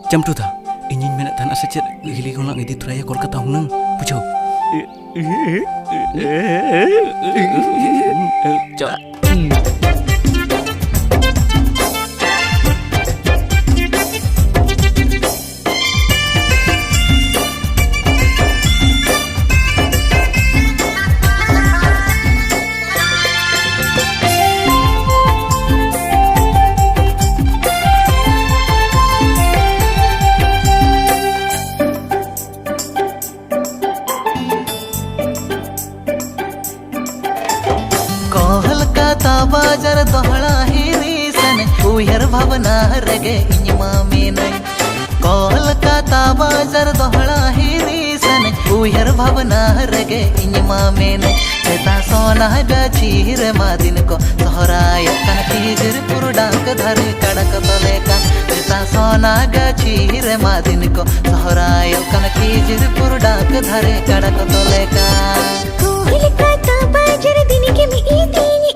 Jamduda, ingin menak tanah secet hili kolang di Turaya Kolkata hunang, pucau. Cok. बाजार दोहड़ा हिरी सन उयर भावना रगे इन्मा में नहीं कोलकाता बाजार दोहड़ा हिरी सन उयर भावना रगे इन्मा में नहीं सेता सोना गचीर मादिन को सोहराय कन तीजर पुरडाक धर कड़क तले का सेता सोना गचीर मादिन को सोहराय कन तीजर पुरडाक धर कड़क तले का कोलकाता बाजार दिन के में इतनी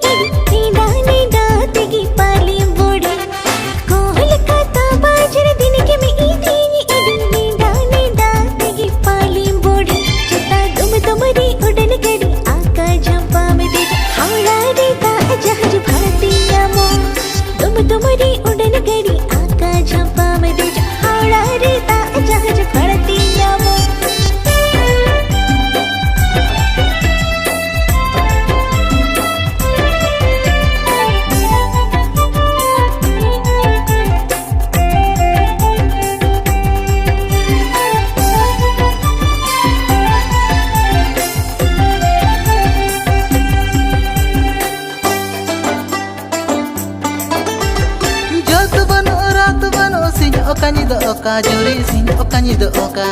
okani do oka juri sin okani do oka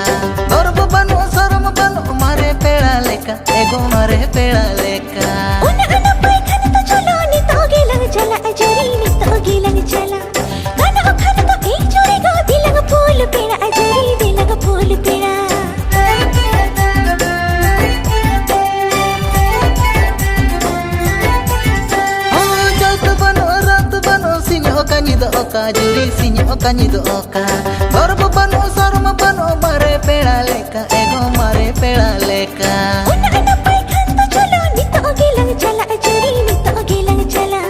dorbo banu saram banu mare pela leka ego mare pela leka una ana pai khan to chalo ni to gilang chala ajuri ni to gilang chala ana khan to ek juri go dilang phul pela ajuri dilang phul pela okani do oka juri sin okani do oka dorbo banu saram banu mare pela leka ego mare pela leka una ana pai khan to chalo ni to gilang chala ajuri ni to gilang chala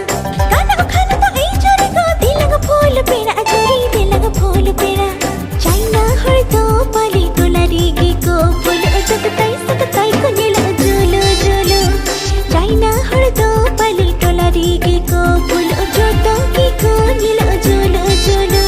ana khan to ek juri go dilang phul pela ajuri dilang phul pela china har to pali tolari gi ko phul saktai ko nila julu julu china har to pali tolari gi ko phul joto ki ko nila julu julu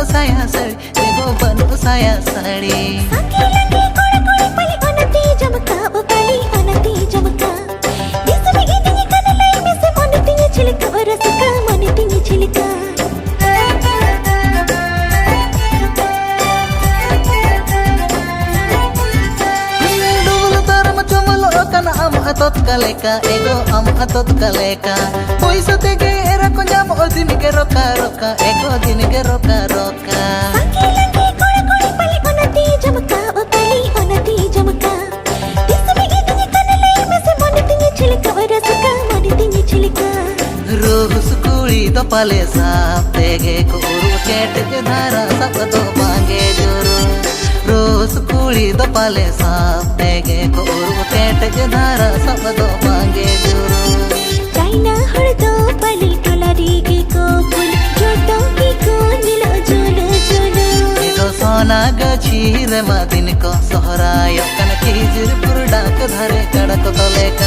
saya sari ego banu saya sari sangi lagi kore kore pali onati jamka o pali onati jamka disme ini kan lai me se monati chilka rasaka monati chilka dulu taram chumalo kana am atot kaleka ego am atot kaleka poisa tege era ko jam odin ke roka roka ego din ke roka roka sangi lagi kore kore pali onati jamka o pali onati jamka disme ini kan lai me se monati chilka rasaka monati chilka rohus kuli do pale saap tege ko uru ket ke dhara sab do bange joro rohus kuli do pale saap tege ko uru ket ke dhara sab do bange joro china har do pali tolari gi ko phul joto ki ko nila julu julu ego sona gachir madin ko sohrayo kan kijir purdak dhare kadak tole ka